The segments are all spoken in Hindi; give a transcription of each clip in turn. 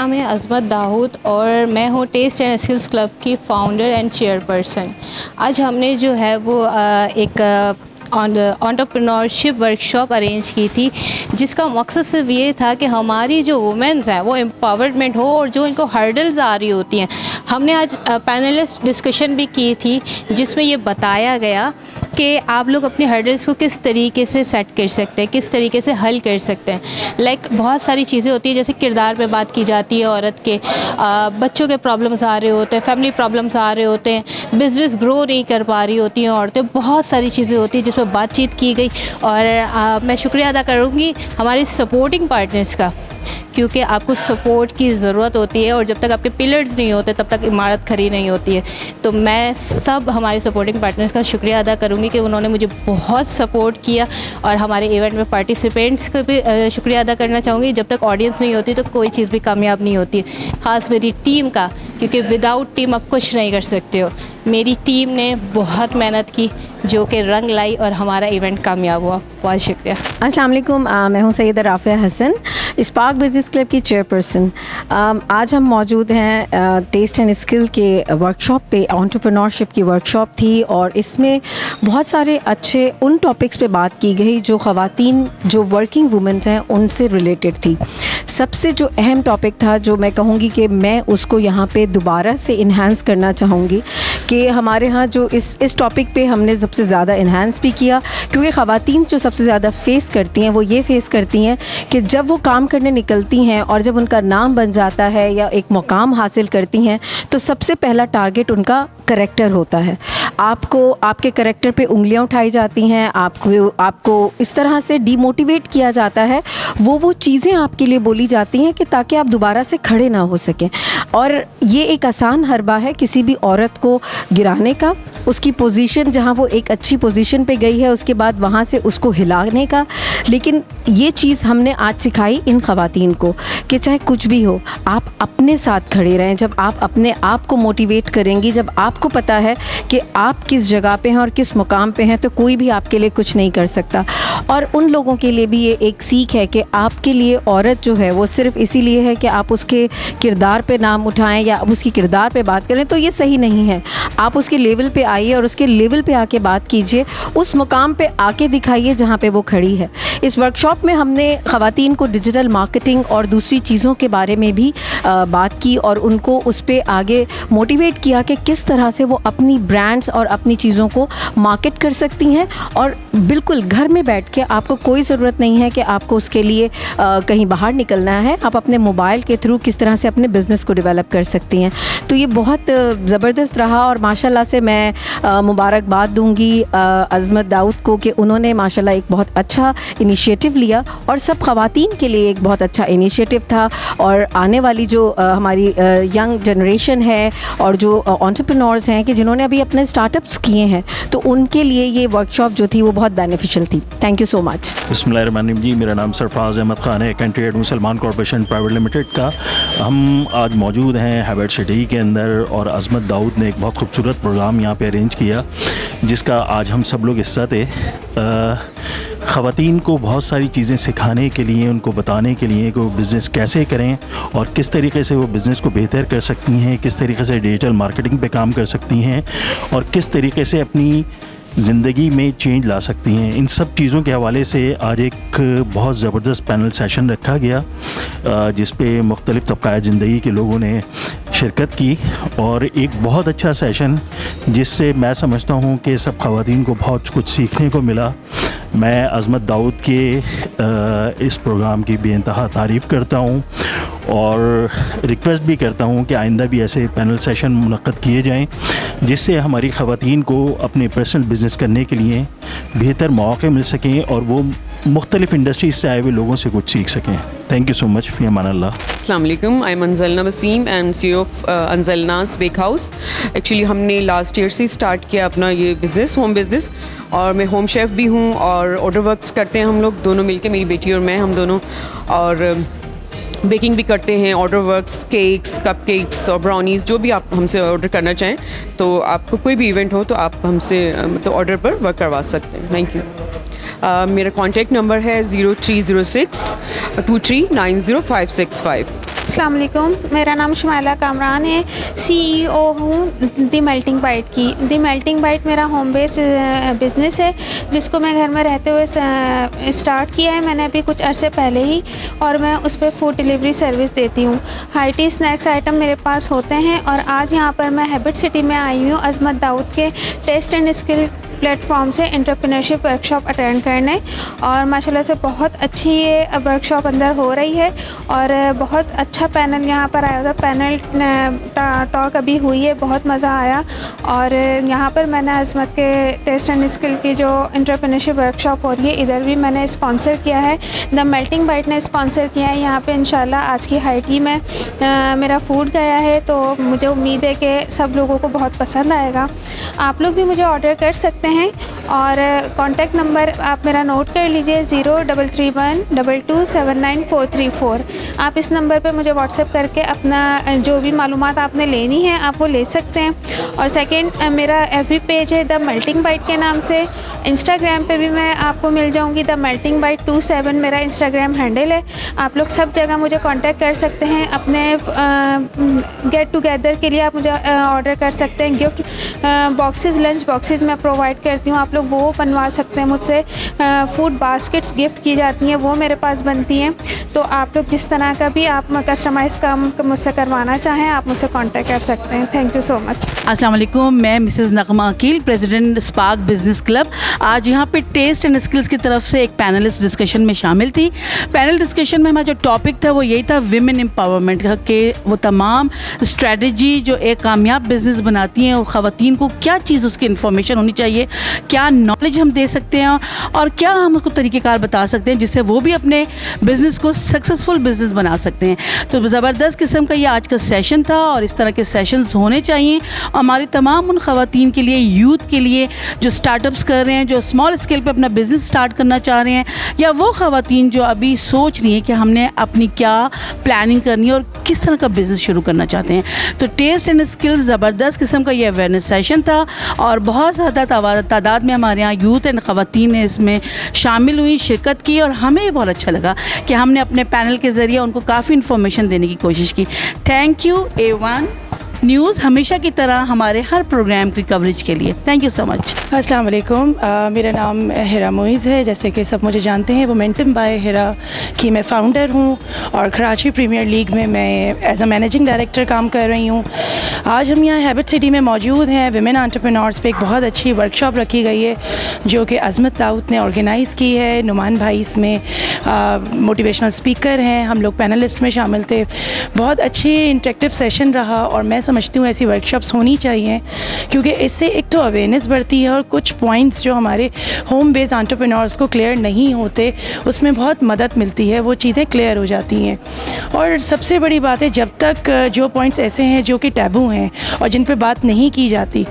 नाम है अज़मत दाऊद और मैं हूँ टेस्ट एंड स्किल्स क्लब की फ़ाउंडर एंड चेयरपर्सन। आज हमने जो है वो एक एंटरप्रेन्योरशिप वर्कशॉप अरेंज की थी, जिसका मकसद सिर्फ ये था कि हमारी जो वुमेन्स हैं वो एम्पावरमेंट हो और जो इनको हर्डल्स आ रही होती हैं। हमने आज पैनलिस्ट डिस्कशन भी की थी, जिसमें ये बताया गया कि आप लोग अपने हर्डल्स को किस तरीके से सेट कर सकते हैं, किस तरीके से हल कर सकते हैं। लाइक बहुत सारी चीज़ें होती हैं, जैसे किरदार पे बात की जाती है औरत के, बच्चों के प्रॉब्लम्स आ रहे होते हैं, फैमिली प्रॉब्लम्स आ रहे होते हैं, बिज़नेस ग्रो नहीं कर पा रही होती हैं औरतें, बहुत सारी चीज़ें होती हैं जिस पर बातचीत की गई। और मैं शुक्रिया अदा करूँगी हमारे सपोर्टिंग पार्टनर्स का, क्योंकि आपको सपोर्ट की ज़रूरत होती है और जब तक आपके पिलर्स नहीं होते तब तक इमारत खड़ी नहीं होती है। तो मैं सब हमारे सपोर्टिंग पार्टनर्स का शुक्रिया अदा करूँगी कि उन्होंने मुझे बहुत सपोर्ट किया, और हमारे इवेंट में पार्टिसिपेंट्स का भी शुक्रिया अदा करना चाहूँगी। जब तक ऑडियंस नहीं होती तो कोई चीज़ भी कामयाब नहीं होती, ख़ास मेरी टीम का, क्योंकि विदाउट टीम आप कुछ नहीं कर सकते हो। मेरी टीम ने बहुत मेहनत की जो कि रंग लाई और हमारा इवेंट कामयाब हुआ। बहुत शुक्रिया। अस्सलाम वालेकुम, मैं हूँ Syeda Rafia Hasan, spark business club की चेयरपर्सन। आज हम मौजूद हैं टेस्ट एंड स्किल के वर्कशॉप पे। एंटरप्रेन्योरशिप की वर्कशॉप थी और इसमें बहुत सारे अच्छे उन टॉपिक्स पे बात की गई जो ख़वातीन जो वर्किंग वुमेन्स हैं उनसे रिलेटेड थी। सबसे जो अहम टॉपिक था, जो मैं कहूँगी कि मैं उसको यहाँ पे दोबारा से इन्हांस करना चाहूँगी, कि हमारे यहाँ जो इस टॉपिक पे हमने सबसे ज़्यादा इन्हांस भी किया, क्योंकि ख़वातीन जो सबसे ज़्यादा फ़ेस करती हैं वो ये फ़ेस करती हैं कि जब वो काम करने निकलती हैं और जब उनका नाम बन जाता है या एक मुकाम हासिल करती हैं, तो सबसे पहला टारगेट उनका करैक्टर होता है। आपको आपके करैक्टर पे उंगलियां उठाई जाती हैं, आपको इस तरह से डीमोटिवेट किया जाता है, वो चीज़ें आपके लिए बोली जाती हैं कि ताकि आप दोबारा से खड़े ना हो सकें। और ये एक आसान हरबा है किसी भी औरत को गिराने का, उसकी पोजीशन जहाँ वो एक अच्छी पोजीशन पे गई है उसके बाद वहाँ से उसको हिलाने का। लेकिन ये चीज़ हमने आज सिखाई इन ख़वातीन को कि चाहे कुछ भी हो, आप अपने साथ खड़े रहें। जब आप अपने आप को मोटिवेट करेंगी, जब आपको पता है कि आप किस जगह पे हैं और किस मुकाम पे हैं, तो कोई भी आपके लिए कुछ नहीं कर सकता। और उन लोगों के लिए भी ये एक सीख है कि आपके लिए औरत जो है वो सिर्फ़ इसीलिए है कि आप उसके किरदार पे नाम उठाएं या उसकी किरदार पे बात करें, तो ये सही नहीं है। आप उसके लेवल पे आइए और उसके लेवल पे आके बात कीजिए, उस मुकाम पे आके दिखाइए जहाँ पे वो खड़ी है। इस वर्कशॉप में हमने ख़वातीन को डिजिटल मार्केटिंग और दूसरी चीज़ों के बारे में भी बात की और उनको उस पे आगे मोटिवेट किया कि किस तरह से वो अपनी ब्रांड्स और अपनी चीज़ों को मार्केट कर सकती हैं। और बिल्कुल घर में बैठ के आपको कोई ज़रूरत नहीं है कि आपको उसके लिए कहीं बाहर निकलना है। आप अपने मोबाइल के थ्रू किस तरह से अपने बिज़नेस को डेवलप कर सकती हैं। तो ये बहुत ज़बरदस्त रहा और माशाल्लाह से मैं मुबारकबाद दूंगी अज़मत दाऊद को कि उन्होंने माशाल्लाह एक बहुत अच्छा इनिशिएटिव लिया और सब ख़वातीन के लिए एक बहुत अच्छा इनिशिएटिव था। और आने वाली जो हमारी यंग जनरेशन है और जो एंटरप्रेन्योर्स हैं कि जिन्होंने अभी अपने स्टार्टअप्स किए हैं, तो उनके लिए ये वर्कशॉप जो थी वो बहुत बेनिफिशियल थी। Thank you so much. बिस्मिल्लाहिर्रहमानिर्रहीम जी, मेरा नाम सरफराज अहमद ख़ान है, कंट्री हेड मुसलमान कॉर्पोरेशन प्राइवेट लिमिटेड का। हम आज मौजूद हैं हैबर्ट सिटी के अंदर और अज़मत दाऊद ने एक बहुत खूबसूरत प्रोग्राम यहाँ पे अरेंज किया, जिसका आज हम सब लोग हिस्सा थे। ख़वातीन को बहुत सारी चीज़ें सिखाने के लिए, उनको बताने के लिए कि वो बिज़नेस कैसे करें और किस तरीके से वो बिज़नेस को बेहतर कर सकती हैं, किस तरीके से डिजिटल मार्केटिंग पे काम कर सकती हैं और किस तरीके से अपनी ज़िंदगी में चेंज ला सकती हैं। इन सब चीज़ों के हवाले से आज एक बहुत ज़बरदस्त पैनल सेशन रखा गया, जिस पे मुख्तलिफ़ तबक़ात ज़िंदगी के लोगों ने शिरकत की और एक बहुत अच्छा सेशन, जिससे मैं समझता हूँ कि सब ख़वातीन को बहुत कुछ सीखने को मिला। मैं अज़मत दाऊद के इस प्रोग्राम की बेइंतहा तारीफ़ करता हूँ और रिक्वेस्ट भी करता हूँ कि आइंदा भी ऐसे पैनल सेशन मुनक़्क़द किए जाएं, जिससे हमारी ख़वातीन को अपने पर्सनल बिज़नेस करने के लिए बेहतर मौक़े मिल सकें और वो मुख्तलिफ़ इंडस्ट्रीज़ से आए हुए लोगों से कुछ सीख सकें। Thank you so much. फ़ी अमान अल्लाह। अस्सलाम वालेकुम, I am Anjalna Wasim and CEO of Anjalna's bake house. Actually हमने लास्ट ईयर से स्टार्ट किया अपना ये बिज़नेस, होम बिज़नेस, और मैं होम शेफ़ भी हूँ और ऑर्डर वर्क्स करते हैं हम लोग दोनों मिलके, मेरी बेटी और मैं, हम दोनों, और बेकिंग भी करते हैं, ऑर्डर वर्क्स, केक्स, कपकेक्स और ब्राउनीज़, जो भी आप हमसे ऑर्डर करना चाहें। तो आपको कोई भी इवेंट हो तो आप हमसे तो ऑर्डर पर वर्क करवा सकते हैं। Thank you. मेरा कॉन्टैक्ट नंबर है 0306 2390 565। अस्सलाम वालेकुम, मेरा नाम शुमाइला कामरान है, CEO हूँ दी मेल्टिंग बाइट की। दी मेल्टिंग बाइट मेरा होम बेस बिज़नेस है जिसको मैं घर में रहते हुए स्टार्ट किया है मैंने अभी कुछ अरसे पहले ही, और मैं उस पर फूड डिलीवरी सर्विस देती हूँ। हाई टी स्नैक्स आइटम मेरे पास होते हैं, और आज यहाँ पर मैं हैबिट सिटी में आई हूँ अज़मत दाऊद के टेस्ट एंड स्किल प्लेटफॉर्म से एंटरप्रेन्योरशिप वर्कशॉप अटेंड करने, और माशाल्लाह से बहुत अच्छी ये वर्कशॉप अंदर हो रही है, और बहुत अच्छा पैनल यहाँ पर आया था। पैनल टॉक अभी हुई है, बहुत मज़ा आया। और यहाँ पर मैंने अज़मत के टेस्ट एंड स्किल की जो एंटरप्रेन्योरशिप वर्कशॉप हो रही है, इधर भी मैंने स्पॉन्सर किया है, द मेल्टिंग बाइट ने स्पॉन्सर किया है। यहाँ पे इंशाल्लाह आज की हाई टी में मेरा फूड गया है, तो मुझे उम्मीद है कि सब लोगों को बहुत पसंद आएगा। आप लोग भी मुझे ऑर्डर कर सकते हैं, और कॉन्टैक्ट नंबर आप मेरा नोट कर लीजिए 0331227944। आप इस नंबर पे मुझे व्हाट्सएप करके अपना जो भी मालूमात आपने लेनी है आप वो ले सकते हैं। और सेकंड, मेरा FB पेज है द मेल्टिंग बाइट के नाम से। इंस्टाग्राम पे भी मैं आपको मिल जाऊंगी, द मेल्टिंग बाइट 27 मेरा इंस्टाग्राम हैंडल है। आप लोग सब जगह मुझे कांटेक्ट कर सकते हैं। अपने गेट टुगेदर के लिए आप मुझे ऑर्डर कर सकते हैं। गिफ्ट बॉक्सेस, लंच बॉक्सेस मैं प्रोवाइड करती हूँ, आप लोग वो बनवा सकते हैं मुझसे। फूड बास्केट्स गिफ्ट की जाती हैं, वो मेरे पास बनती हैं। तो आप लोग जिस तरह का भी आप कस्टमाइज़ काम मुझसे करवाना चाहें आप मुझसे कांटेक्ट कर सकते हैं। Thank you so much. अस्सलाम वालेकुम, मैं Mrs Nagma Akeel, president spark business club. आज यहाँ पे टेस्ट एंड स्किल्स की तरफ से एक पैनलिस्ट डिस्कशन में शामिल थी। पैनल डिस्कशन में हमारा जो टॉपिक था वो यही था विमेन एम्पावरमेंट के वो तमाम स्ट्रेटजी जो एक कामयाब बिजनेस बनाती हैं, वो ख़वातीन को क्या चीज़ उसकी इन्फॉर्मेशन होनी चाहिए, क्या नॉलेज हम दे सकते हैं, और क्या हम उसको तरीक़ेकार बता सकते हैं जिससे वो भी अपने बिज़नेस को सक्सेसफुल बिज़नेस बना सकते हैं। तो ज़बरदस्त किस्म का ये आज का सेशन था, और इस तरह के सेशंस होने चाहिए हमारी तमाम उन ख़वातीन के लिए, यूथ के लिए जो स्टार्टअप्स कर रहे हैं, जो स्मॉल स्केल पे अपना बिज़नेस स्टार्ट करना चाह रहे हैं, या वो ख़वातीन जो अभी सोच रही हैं कि हमने अपनी क्या प्लानिंग करनी है और किस तरह का बिज़नेस शुरू करना चाहते हैं। तो टेस्ट एंड स्किल्स ज़बरदस्त किस्म का ये अवेयरनेस सेशन था, और बहुत ज़्यादा तादाद में हमारे यहाँ यूथ एंड ख़वातीन ने इसमें शामिल हुई, शिरकत की, और हमें बहुत अच्छा लगा कि हमने अपने पैनल के ज़रिए उनको काफ़ी इन्फॉर्मेशन देने की कोशिश की। थैंक यू A1 न्यूज़ हमेशा की तरह हमारे हर प्रोग्राम की कवरेज के लिए। Thank you so much. अस्सलाम वालेकुम, मेरा नाम हिरा मोइज़ है, जैसे कि सब मुझे जानते हैं। मोमेंटम बाय हिरा की मैं फ़ाउंडर हूँ, और कराची प्रीमियर लीग में मैं एज अ मैनेजिंग डायरेक्टर काम कर रही हूँ। आज हम यहाँ हैबिट सिटी में मौजूद हैं। विमेन एंटरप्रेन्योर्स पे एक बहुत अच्छी वर्कशॉप रखी गई है जो कि अज़मत दाऊद ने ऑर्गेनाइज़ की है। नुमान भाई इसमें मोटिवेशनल स्पीकर हैं, हम लोग पैनलिस्ट में शामिल थे। बहुत अच्छी इंटरेक्टिव सेशन रहा, और मैं समझती हूँ ऐसी वर्कशॉप्स होनी चाहिए, क्योंकि इससे एक तो अवेयरनेस बढ़ती है, और कुछ पॉइंट्स जो हमारे होम बेस्ड एंटरप्रेन्योर्स को क्लियर नहीं होते उसमें बहुत मदद मिलती है, वो चीज़ें क्लियर हो जाती हैं। और सबसे बड़ी बात है, जब तक जो पॉइंट्स ऐसे हैं जो कि टैबू हैं और जिन पे बात नहीं की जाती,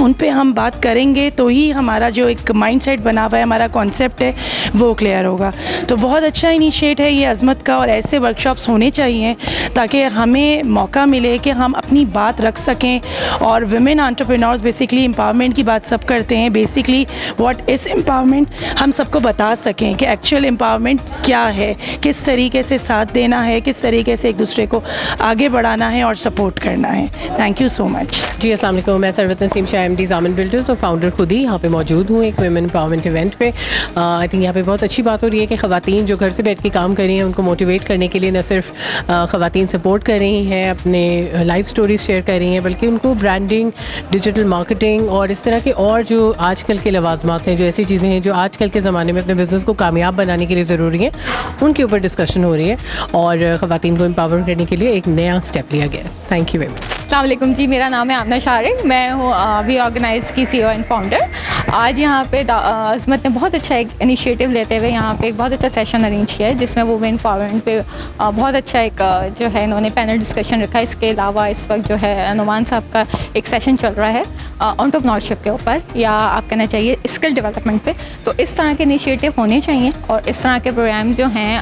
उन पे हम बात करेंगे तो ही हमारा जो एक माइंडसेट बना हुआ है, हमारा कॉन्सेप्ट है, वो क्लियर होगा। तो बहुत अच्छा इनिशिएट है ये अज़मत का, और ऐसे वर्कशॉप्स होने चाहिए ताकि हमें मौका मिले कि हम अपनी बात रख सकें। और विमेन एंटरप्रेन्योर्स बेसिकली एम्पावरमेंट की बात सब करते हैं, बेसिकली व्हाट इज़ एम्पावरमेंट हम सबको बता सकें कि एक्चुअल एम्पावरमेंट क्या है, किस तरीके से साथ देना है, किस तरीके से एक दूसरे को आगे बढ़ाना है और सपोर्ट करना है। Thank you so much. जी अस्सलाम वालेकुम, मैं सरवत नसीम शाह MD ज़ामन बिल्डर्स और फाउंडर खुद ही यहाँ पे मौजूद हूँ एक वुमेन एम्पावरमेंट इवेंट पे। आई थिंक यहाँ पे बहुत अच्छी बात हो रही है कि ख़वातीन जो घर से बैठ के काम कर रही हैं उनको मोटिवेट करने के लिए न सिर्फ ख़वातीन सपोर्ट कर रही हैं, अपने लाइफ स्टोरीज शेयर कर रही हैं, बल्कि उनको ब्रांडिंग, डिजिटल मार्केटिंग और इस तरह के और जो आजकल के लवाजमात हैं, जो ऐसी चीज़ें हैं जो आजकल के ज़माने में अपने बिज़नेस को कामयाब बनाने के लिए ज़रूरी हैं, उनके ऊपर डिस्कशन हो रही है और ख़वातीन को एम्पावर करने के लिए एक नया स्टेप लिया गया है। Thank you very much. अस्सलाम वालेकुम जी, मेरा नाम है आमना शारिक, मैं हूँ वी ऑर्गेनाइज की CEO एंड फाउंडर। आज यहाँ पे अज़मत ने बहुत अच्छा एक इनिशिएटिव लेते हुए यहाँ पे एक बहुत अच्छा सेशन अरेंज किया है, जिसमें वुमेन एम्पावरमेंट पे बहुत अच्छा एक जो है इन्होंने पैनल डिस्कशन रखा है। इसके अलावा इस वक्त जो है नुमान साहब का एक सेशन चल रहा है एंटरप्रेन्योरशिप के ऊपर, या आप कहना चाहिए स्किल डेवलपमेंट पे। तो इस तरह के इनिशिएटिव होने चाहिए और इस तरह के प्रोग्राम जो हैं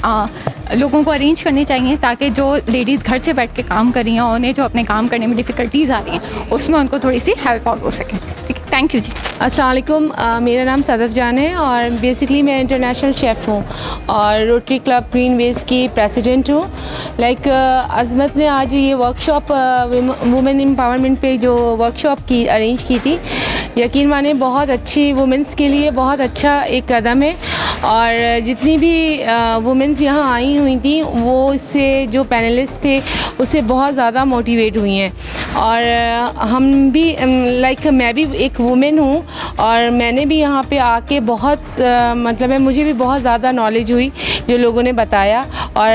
लोगों को अरेंज करने चाहिए, ताकि जो लेडीज़ घर से बैठ के काम कर रही हैं और उन्हें जो अपने काम करने में डिफ़िकल्टीज़ आ रही हैं उसमें उनको थोड़ी सी हेल्प आउट हो सके। ठीक है। थैंक यू जी। अस्सलाम वालेकुम, मेरा नाम सदफ जान है और बेसिकली मैं इंटरनेशनल शेफ़ हूँ और रोटरी क्लब ग्रीन वेज की प्रेसिडेंट हूँ। लाइक अज़मत ने आज ये वर्कशॉप वुमेन एम्पावरमेंट पे जो वर्कशॉप की अरेंज की थी, यकीन माने बहुत अच्छी वुमेंस के लिए बहुत अच्छा एक कदम है और जितनी भी वुमेंस यहाँ आई हुई थी वो इससे जो पैनलिस्ट थे उससे बहुत ज़्यादा मोटिवेट हुई हैं और हम भी लाइक मैं भी एक वुमेन हूँ और मैंने भी यहाँ पे आके बहुत मतलब है मुझे भी बहुत ज़्यादा नॉलेज हुई जो लोगों ने बताया और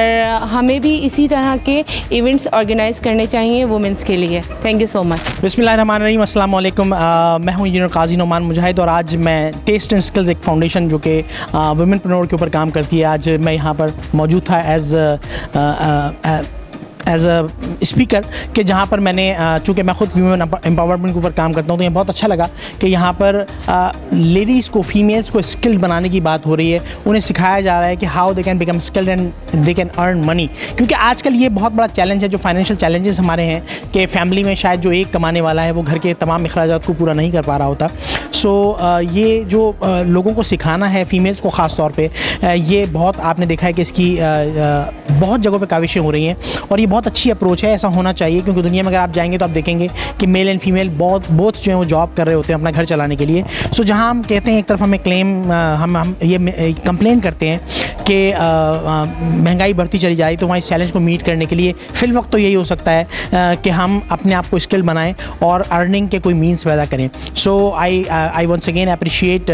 हमें भी इसी तरह के इवेंट्स ऑर्गेनाइज़ करने चाहिए वुमेंस के लिए। Thank you so much. बिस्मिल्लाहिर्रहमानिर्रहीम, अस्सलाम वालेकुम। मैं हूँ इंजीनियर काजी नोमान मुजाहिद और आज मैं टेस्ट एंड स्किल्स एक फाउंडेशन जो कि वुमेनप्रेन्योर के ऊपर काम करती है, आज मैं यहाँ पर मौजूद था एज अ स्पीकर कि जहाँ पर मैंने चूँकि मैं ख़ुद वुमेन एम्पावरमेंट के ऊपर काम करता हूँ तो ये बहुत अच्छा लगा कि यहाँ पर लेडीज़ को फीमेल्स को स्किल्ड बनाने की बात हो रही है, उन्हें सिखाया जा रहा है कि how they can become skilled and they can earn money. क्योंकि आजकल ये बहुत बड़ा चैलेंज है जो फाइनेंशियल चैलेंजेस हमारे हैं कि फैमिली में शायद जो एक कमाने वाला है वो घर के तमाम अखराजात को पूरा नहीं कर पा रहा होता। सो ये जो लोगों को सिखाना है फीमेल्स को ख़ास तौर पे, ये बहुत आपने देखा है कि इसकी बहुत जगहों पे काविशें हो रही हैं और ये बहुत अच्छी अप्रोच है, ऐसा होना चाहिए। क्योंकि दुनिया में अगर आप जाएंगे तो आप देखेंगे कि मेल एंड फीमेल बोथ जो हैं वो जॉब कर रहे होते हैं अपना घर चलाने के लिए। सो जहाँ हम कहते हैं एक तरफ हमें क्लेम हम ये कंप्लेन करते हैं कि महंगाई बढ़ती चली जा रही, तो वहाँ इस चैलेंज को मीट करने के लिए फिल वक्त तो यही हो सकता है कि हम अपने आप को स्किल बनाएं और अर्निंग के कोई मीन्स पैदा करें। So I once again appreciate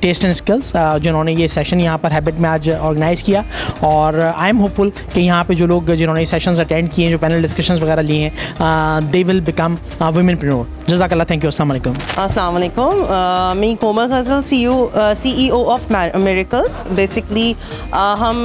test and skills जिन्होंने ये सेशन यहाँ पर हैबिट में आज ऑर्गेनाइज़ किया और आई एम होपफुल कि यहाँ पे जो लोग जिन्होंने ये सेशंस अटेंड किए हैं, जो पैनल डिस्कशंस वगैरह लिए हैं, दे विल बिकम वुमेनप्रेन्योर। जज़ाकल्लाह, थैंक यू, अस्सलाम वालेकुम। अस्सलाम वालेकुम, मैं कोमल गज़ल CEO ऑफ मिरेकल्स। बेसिकली हम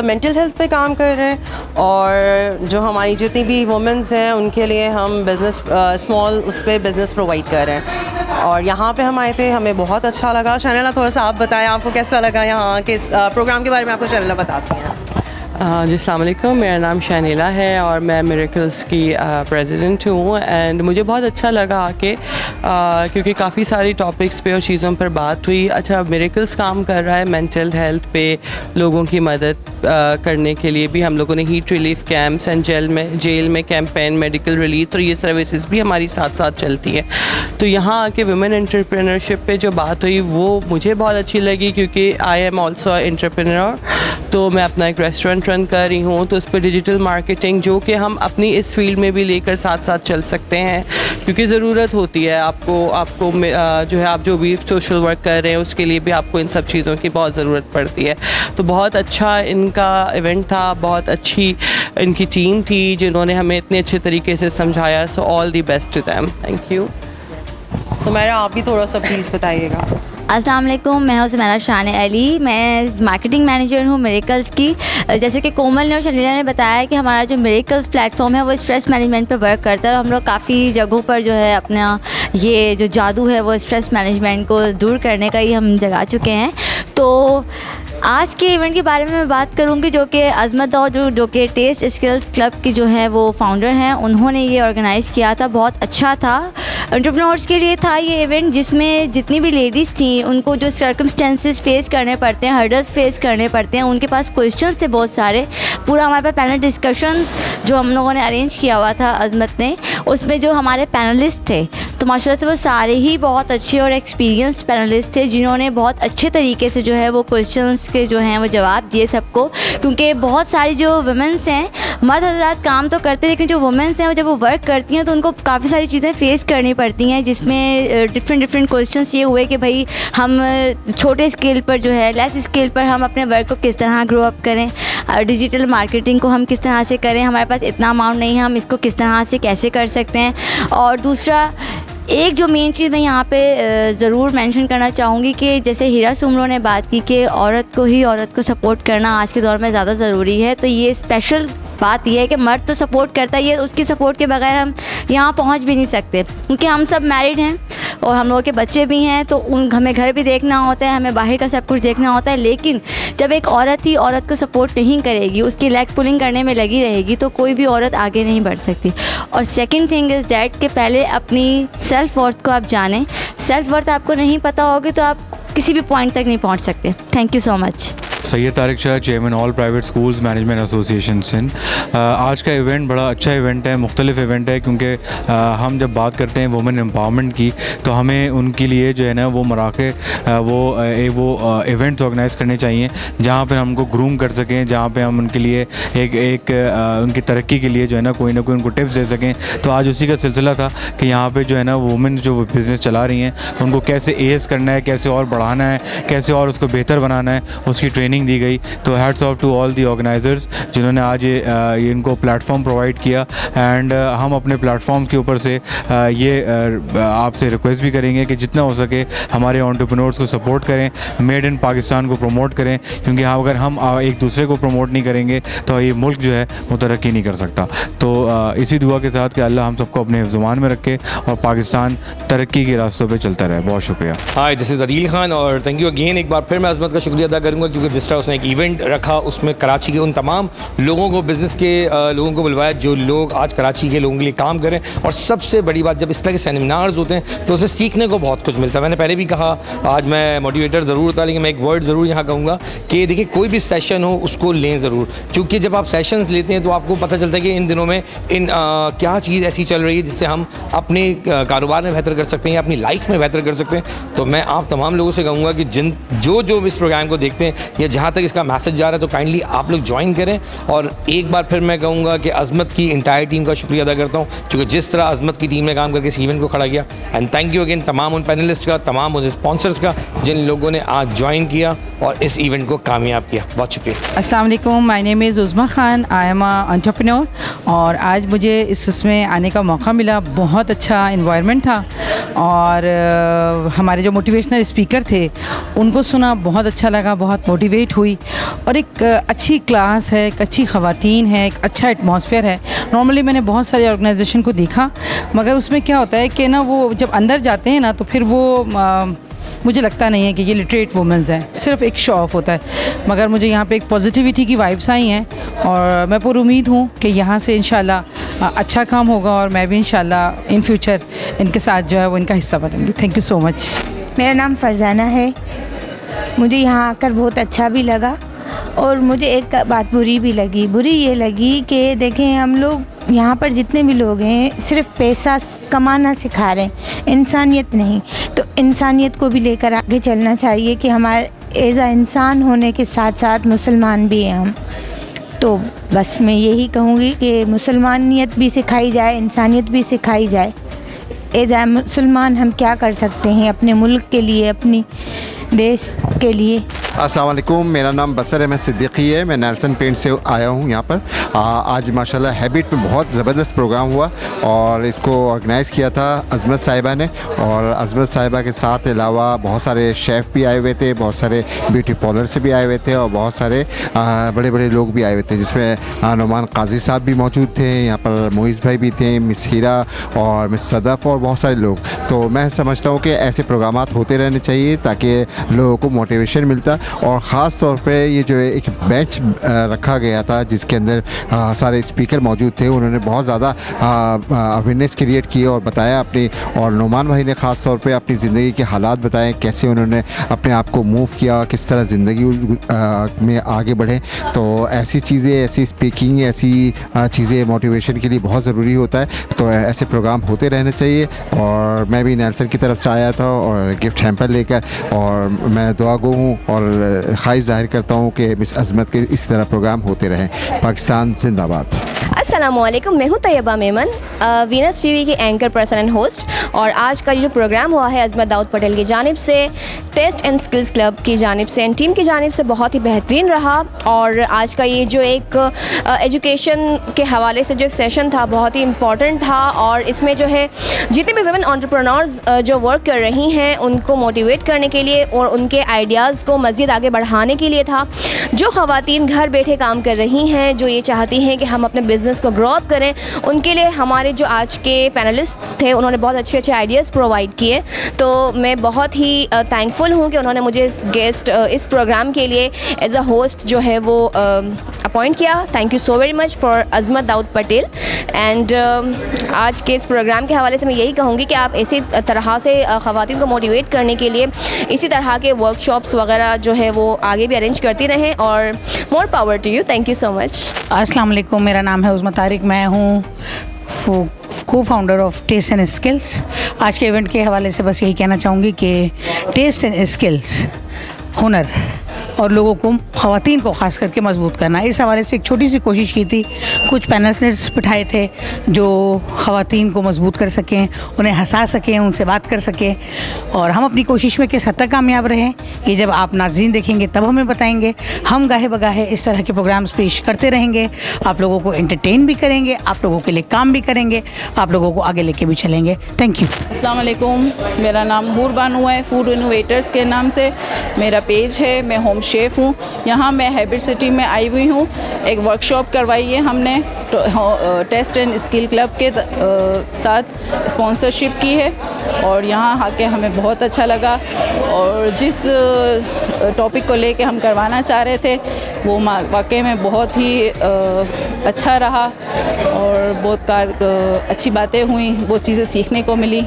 मेंटल हेल्थ पे काम कर रहे हैं और जो हमारी जितनी भी वुमेंस हैं उनके लिए हम बिज़नेस स्मॉल उस पर बिज़नेस प्रोवाइड कर रहे हैं और यहाँ पे हम आए थे, हमें बहुत अच्छा लगा। शानिला, थोड़ा सा आप बताएं आपको कैसा लगा यहाँ के प्रोग्राम के बारे में, आपको शानिला बताती हैं। जी अस्सलाम वालेकुम, मेरा नाम शानिला है और मैं मिरेकल्स की प्रेसिडेंट हूँ एंड मुझे बहुत अच्छा लगा आके क्योंकि काफ़ी सारी टॉपिक्स पे और चीज़ों पर बात हुई। अच्छा, मिरेकल्स काम कर रहा है मेंटल हेल्थ पे, लोगों की मदद करने के लिए भी। हम लोगों ने heat relief camps and jail में कैंपेन, मेडिकल रिलीफ, तो ये सर्विसेज भी हमारी साथ साथ चलती है। तो यहाँ आके वुमेन एंटरप्रेन्योरशिप पे जो बात हुई वो मुझे बहुत अच्छी लगी क्योंकि आई एम ऑल्सो एंटरप्रेन्योर, तो मैं अपना एक रेस्टोरेंट रन कर रही हूँ, तो उस पर डिजिटल मार्केटिंग जो कि हम अपनी इस फील्ड में भी लेकर साथ साथ चल सकते हैं क्योंकि ज़रूरत होती है आपको जो है आप जो भी सोशल वर्क कर रहे हैं उसके लिए भी आपको इन सब चीज़ों की बहुत ज़रूरत पड़ती है। तो बहुत अच्छा इनका इवेंट था, बहुत अच्छी इनकी टीम थी जिन्होंने हमें इतने अच्छे तरीके से समझाया। So all the best to them, thank you. Sumaira, आप भी थोड़ा सा प्लीज़ बताइएगा। अस्सलाम वालेकुम, मैं हूँ सुमैरा शान अली, मैं मार्केटिंग मैनेजर हूँ मिरेकल्स की। जैसे कि कोमल ने और शनीला ने बताया कि हमारा जो मिरेकल्स प्लेटफॉर्म है वो स्ट्रेस मैनेजमेंट पर वर्क करता है और हम लोग काफ़ी जगहों पर जो है अपना ये जो जादू है वो स्ट्रेस मैनेजमेंट को दूर करने का ही हम जगा चुके हैं। तो आज के इवेंट के बारे में मैं बात करूंगी जो कि अज़मत दाऊद जो कि टेस्ट स्किल्स क्लब की जो है वो फाउंडर हैं, उन्होंने ये ऑर्गेनाइज़ किया था। बहुत अच्छा था, एंटरप्रेन्योर्स के लिए था ये इवेंट जिसमें जितनी भी लेडीज़ थी उनको जो सर्कमस्टेंसेस फेस करने पड़ते हैं, हर्डल्स फेस करने पड़ते हैं, उनके पास क्वेश्चंस थे बहुत सारे। पूरा हमारे पास पैनल डिस्कशन जो हम लोगों ने अरेंज किया हुआ था अज़मत ने, उसमें जो हमारे पैनलिस्ट थे तो माशाल्लाह से वो सारे ही बहुत अच्छे और एक्सपीरियंस्ड पैनलिस्ट थे जिन्होंने बहुत अच्छे तरीके से जो है वो क्वेश्चंस के जो हैं वो जवाब दिए सबको। क्योंकि बहुत सारी जो वुमेंस हैं, मर्द हज़रात काम तो करते हैं लेकिन जो वुमेंस हैं वो जब वो वर्क करती हैं तो उनको काफ़ी सारी चीज़ें फेस करनी पड़ती हैं जिसमें डिफरेंट क्वेश्चंस ये हुए कि भाई हम छोटे स्केल पर जो है लेस स्केल पर हम अपने वर्क को किस तरह ग्रो अप करें, डिजिटल मार्केटिंग को हम किस तरह से करें, हमारे पास इतना अमाउंट नहीं है हम इसको किस तरह से कैसे कर सकते हैं। और दूसरा एक जो मेन चीज़ मैं यहाँ पे ज़रूर मेंशन करना चाहूँगी कि जैसे हीरा सुमरो ने बात की कि औरत को सपोर्ट करना आज के दौर में ज़्यादा ज़रूरी है, तो ये स्पेशल बात यह है कि मर्द तो सपोर्ट करता ही है, उसकी सपोर्ट के बगैर हम यहाँ पहुँच भी नहीं सकते क्योंकि हम सब मैरिड हैं और हम लोगों के बच्चे भी हैं, तो हमें घर भी देखना होता है, हमें बाहर का सब कुछ देखना होता है। लेकिन जब एक औरत ही औरत को सपोर्ट नहीं करेगी, उसकी लेग पुलिंग करने में लगी रहेगी, तो कोई भी औरत आगे नहीं बढ़ सकती। और सेकंड थिंग इज़ डैट कि पहले अपनी सेल्फ वर्थ को आप जानें। सेल्फ वर्थ आपको नहीं पता होगी तो आप किसी भी पॉइंट तक नहीं पहुंच सकते। Thank you so much. Syed Tariq Shah, chairman all private schools management association Sindh. आज का इवेंट बड़ा अच्छा इवेंट है, मुख्तलिफ इवेंट है, क्योंकि हम जब बात करते हैं वुमेन एम्पावरमेंट की तो हमें उनके लिए जो है ना वो मौक़े वो इवेंट्स ऑर्गेनाइज़ करने चाहिए जहाँ पर हमको ग्रूम कर सकें, जहाँ पे हम उनके लिए एक उनकी तरक्की के लिए जो है ना कोई उनको टिप्स दे सकें। तो आज उसी का सिलसिला था कि यहाँ पर जो है ना वुमेन जो बिज़नेस चला रही हैं उनको कैसे एज करना है, कैसे और बढ़ाना है, कैसे और उसको बेहतर बनाना है, उसकी ट्रेनिंग दी गई। तो hats off to all the organisers जिन्होंने आज ये इनको प्लेटफॉर्म प्रोवाइड किया। एंड हम अपने प्लेटफॉर्म्स के ऊपर से ये आपसे रिक्वेस्ट भी करेंगे कि जितना हो सके हमारे एंटरप्रेन्योर्स को सपोर्ट करें, मेड इन पाकिस्तान को प्रमोट करें, क्योंकि अगर हम एक दूसरे को प्रमोट नहीं करेंगे तो ये मुल्क जो है वो तरक्की नहीं कर सकता। तो इसी दुआ के साथ कि अल्लाह हम सबको अपने ज़ुबान में रखे और पाकिस्तान तरक्की के रास्तों पर चलता रहे। बहुत शुक्रिया। हाय, दिस इज़ अदील खान और थैंक यू अगेन। एक बार फिर मैं अज़मत का शुक्रिया अदा करूँगा क्योंकि जिस तरह उसने एक इवेंट रखा उसमें कराची के उन तमाम लोगों को, बिज़नेस के लोगों को बुलवाया जो लोग आज कराची के लोगों के लिए काम करें। और सबसे बड़ी बात, जब इस तरह के सेमिनार्स होते हैं तो उसमें सीखने को बहुत कुछ मिलता है। मैंने पहले भी कहा, आज मैं मोटिवेटर ज़रूर था, लेकिन मैं एक वर्ड ज़रूर यहाँ कहूँगा कि देखिए कोई भी सेशन हो उसको लें ज़रूर, क्योंकि जब आप सेशंस लेते हैं तो आपको पता चलता है कि इन दिनों में क्या चीज़ ऐसी चल रही है जिससे हम अपने कारोबार में बेहतर कर सकते हैं या अपनी लाइफ में बेहतर कर सकते हैं। तो मैं आप तमाम लोगों से कहूँगा कि जो इस प्रोग्राम को देखते हैं या जहाँ तक इसका मैसेज जा रहा है तो काइंडली आप लोग ज्वाइन करें। और एक बार फिर मैं कहूँगा कि अज़मत की इंटायर टीम का शुक्रिया अदा करता हूँ, क्योंकि जिस तरह अज़मत की टीम ने काम करके इस इवेंट को खड़ा किया। एंड थैंक यू अगेन तमाम उन पैनलिस्ट का, तमाम उन स्पॉन्सर्स का जिन लोगों ने आज ज्वाइन किया और इस इवेंट को कामयाब किया। बहुत शुक्रिया। अस्सलाम वालेकुम, my name is उज़मा Khan, I am a entrepreneur. और आज मुझे इसमें आने का मौका मिला। बहुत अच्छा एनवायरनमेंट था और हमारे जो मोटिवेशनल स्पीकर थे उनको सुना, बहुत अच्छा लगा, बहुत मोटिवेट हुई। और एक अच्छी क्लास है, एक अच्छी ख़वातीन है, एक अच्छा एटमॉस्फेयर है। नॉर्मली मैंने बहुत सारे ऑर्गेनाइजेशन को देखा, मगर उसमें क्या होता है कि ना वो जब अंदर जाते हैं ना तो फिर वो मुझे लगता नहीं है कि ये लिटरेट वुमेंस हैं, सिर्फ एक शो ऑफ होता है। मगर मुझे यहाँ पे एक पॉजिटिविटी की वाइब्स आई हैं और मैं पूरी उम्मीद हूँ कि यहाँ से इंशाल्लाह अच्छा काम होगा और मैं भी इंशाल्लाह इन फ्यूचर इनके साथ जो है वो इनका हिस्सा बनूँगी। Thank you so much. मेरा नाम फरजाना है। मुझे यहाँ आकर बहुत अच्छा भी लगा और मुझे एक बात बुरी भी लगी। बुरी ये लगी कि देखें, हम लोग यहाँ पर जितने भी लोग हैं सिर्फ पैसा कमाना सिखा रहे हैं, इंसानियत नहीं। तो इंसानियत को भी लेकर आगे चलना चाहिए कि हमारे एज आ इंसान होने के साथ साथ मुसलमान भी हैं हम। तो बस मैं यही कहूँगी कि मुसलमानियत भी सिखाई जाए, इंसानियत भी सिखाई जाए। एज आ मुसलमान हम क्या कर सकते हैं अपने मुल्क के लिए, अपनी देश के लिए। अस्सलाम वालेकुम, मेरा नाम बसर अहमद सिद्दीकी है। मैं नेल्सन पेंट से आया हूँ यहाँ पर। आज माशाल्लाह हैबिट में बहुत ज़बरदस्त प्रोग्राम हुआ और इसको ऑर्गेनाइज़ किया था अज़मत साहिबा ने। और अज़मत साहिबा के साथ अलावा बहुत सारे शेफ़ भी आए हुए थे, बहुत सारे ब्यूटी पार्लर से भी आए हुए थे और बहुत सारे बड़े बड़े लोग भी आए हुए थे, जिसमें नुमान काजी साहब भी मौजूद थे, यहाँ पर मोइज़ भाई भी थे, मिस हीरा और मिस सदफ़ और बहुत सारे लोग। तो मैं समझता हूँ कि ऐसे प्रोग्राम होते रहने चाहिए ताकि लोगों को मोटिवेशन मिलता। और ख़ास तौर पे ये जो एक बेंच रखा गया था जिसके अंदर सारे स्पीकर मौजूद थे, उन्होंने बहुत ज़्यादा अवेयरनेस क्रिएट की और बताया अपनी। और नुमान भाई ने ख़ास तौर पे अपनी ज़िंदगी के हालात बताए, कैसे उन्होंने अपने आप को मूव किया, किस तरह ज़िंदगी में आगे बढ़े। तो ऐसी चीज़ें, ऐसी स्पीकिंग, ऐसी चीज़ें मोटिवेशन के लिए बहुत ज़रूरी होता है। तो ऐसे प्रोग्राम होते रहने चाहिए। और मैं भी नेल्सन की तरफ से आया था और गिफ्ट हैम्पर लेकर, और मैं दुआ गो हूँ और ख्वाहिश जाहिर करता हूँ कि मिस अज़मत के इस तरह प्रोग्राम होते रहें। पाकिस्तान जिंदाबाद। अस्सलामुअलैकुम, मैं हूँ तैयबा मेमन, वीनस टीवी की एंकर पर्सन एंड होस्ट। और आज का जो प्रोग्राम हुआ है अज़मत दाऊद पटेल की जानिब से, टेस्ट एंड स्किल्स क्लब की जानिब से एंड टीम की जानिब से बहुत ही बेहतरीन रहा। और आज का ये जो एक एजुकेशन के हवाले से जो एक सेशन था बहुत ही इम्पॉर्टेंट था। और इसमें जो है जितने भी वुमेन एंटरप्रेन्योर्स जो वर्क कर रही हैं उनको मोटिवेट करने के लिए और उनके आइडियाज़ को मज़ीद मज़ीद आगे बढ़ाने के लिए था। जो ख़वातीन घर बैठे काम कर रही हैं, जो ये चाहती हैं कि हम अपने बिज़नेस को ग्रो अप करें, उनके लिए हमारे जो आज के पैनलिस्ट्स थे उन्होंने बहुत अच्छे अच्छे आइडियाज़ प्रोवाइड किए। तो मैं बहुत ही थैंकफुल हूँ कि उन्होंने मुझे इस प्रोग्राम के लिए एज अ होस्ट जो है वो अपॉइंट किया। Thank you so very much for Azmat Daud Patel. And आज के इस प्रोग्राम के हवाले से मैं यही कहूँगी कि आप इसी तरह से ख़वातीन को मोटिवेट करने के लिए इसी तरह के वर्कशॉप्स वगैरह जो है वो आगे भी अरेंज करती रहें, और more power to you. Thank you so much. अस्सलाम वालेकुम, मेरा नाम है उज़्मा तारिक, मैं हूँ co founder of test and skills. आज के इवेंट के हवाले से बस यही कहना चाहूँगी कि टेस्ट एंड स्किल्स, हुनर और लोगों को, ख़वातीन को ख़ास करके मजबूत करना, इस हवाले से एक छोटी सी कोशिश की थी। कुछ पैनलिस्ट बिठाए थे जो ख़वातीन को मजबूत कर सकें, उन्हें हंसा सकें, उनसे बात कर सकें, और हम अपनी कोशिश में किस हद तक कामयाब रहें ये जब आप नाज़रीन देखेंगे तब हमें बताएंगे। हम गाहे बगाहे इस तरह के प्रोग्राम्स पेश करते रहेंगे, आप लोगों को एंटरटेन भी करेंगे, आप लोगों के लिए काम भी करेंगे, आप लोगों को आगे लेके भी चलेंगे। Thank you. अस्सलाम वालेकुम, मेरा नाम हूर बानू है, फूड इनोवेटर्स के नाम से मेरा पेज है। मैं होम शेफ़ हूँ। यहाँ मैं हैबिट सिटी में आई हुई हूँ। एक वर्कशॉप करवाई है हमने टेस्ट एंड स्किल क्लब के साथ स्पॉन्सरशिप की है, और यहाँ आके हमें बहुत अच्छा लगा। और जिस टॉपिक को लेके हम करवाना चाह रहे थे वो वाकई में बहुत ही अच्छा रहा, और बहुत अच्छी बातें हुई, बहुत चीज़ें सीखने को मिली,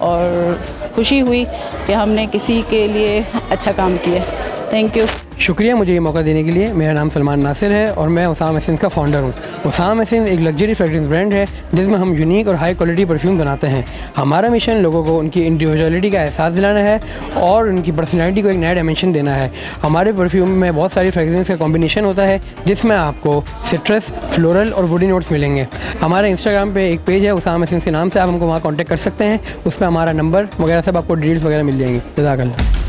और खुशी हुई कि हमने किसी के लिए अच्छा काम किया। Thank you. शुक्रिया मुझे ये मौका देने के लिए। मेरा नाम सलमान नासिर है और मैं उसाम एसेंस का फाउंडर हूँ। उसाम एसेंस एक लग्जरी फ्रेग्रेंस ब्रांड है जिसमें हम यूनिक और हाई क्वालिटी परफ्यूम बनाते हैं। हमारा मिशन लोगों को उनकी इंडिविजुअलिटी का एहसास दिलाना है और उनकी पर्सनैलिटी को एक नया डायमेंशन देना है। हमारे परफ्यूम में बहुत सारी फ्रेग्रेंस का कॉम्बिनेशन होता है जिसमें आपको सिट्रस, फ्लोरल और वुडी नोट्स मिलेंगे। हमारे इंस्टाग्राम पे एक पेज है उसाम एसेंस के नाम से, आप हमको वहाँ कॉन्टैक्ट कर सकते हैं। उस पर हमारा नंबर वगैरह सब आपको डिटेल्स वगैरह मिल जाएंगी। जज़ाकल्लाह।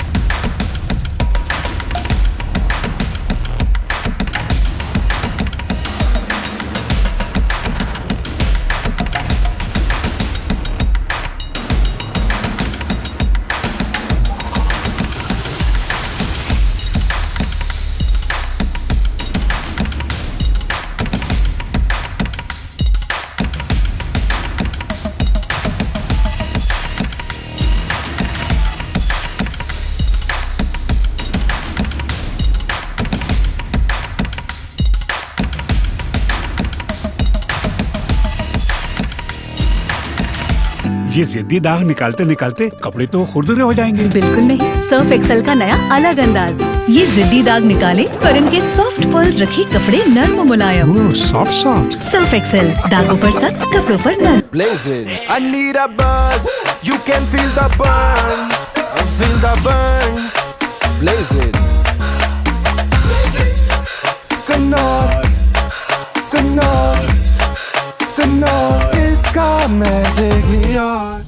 ये जिद्दी दाग निकालते निकालते कपड़े तो खुरदुरे हो जाएंगे। बिल्कुल नहीं, सर्फ एक्सेल का नया अलग अंदाज। ये जिद्दी दाग निकाले पर इनके सॉफ्ट पर्ल्स रखे कपड़े नर्म और मुलायम। सॉफ्ट सर्फ एक्सेल, दागों पर सख्त, कपड़ों पर नर्म। Blazing. I need a buzz. You can feel the burn. Feel the burn. Blazing. Knorr. Knorr. Knorr. इसका मैजिक ही और।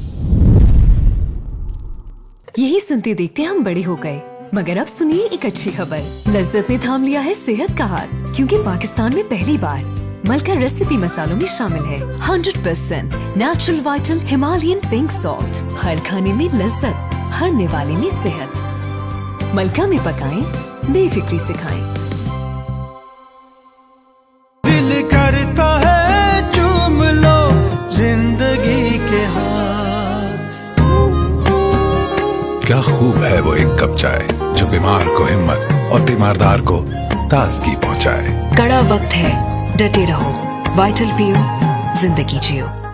यही सुनते देखते हम बड़े हो गए, मगर अब सुनिए एक अच्छी खबर। लज्जत ने थाम लिया है सेहत का हाथ, क्योंकि पाकिस्तान में पहली बार मलका रेसिपी मसालों में शामिल है 100% natural vital Himalayan pink salt. हर खाने में लज्जत, हर निवाले में सेहत। मलका में पकाएं, बेफिक्री से खाएं। दिल करता है चूम लो जिंदगी के हाथ। क्या खूब है वो एक कप चाय जो बीमार को हिम्मत और तीमारदार को ताजगी पहुंचाए। कड़ा वक्त है, डटे रहो, वाइटल पियो, जिंदगी जियो।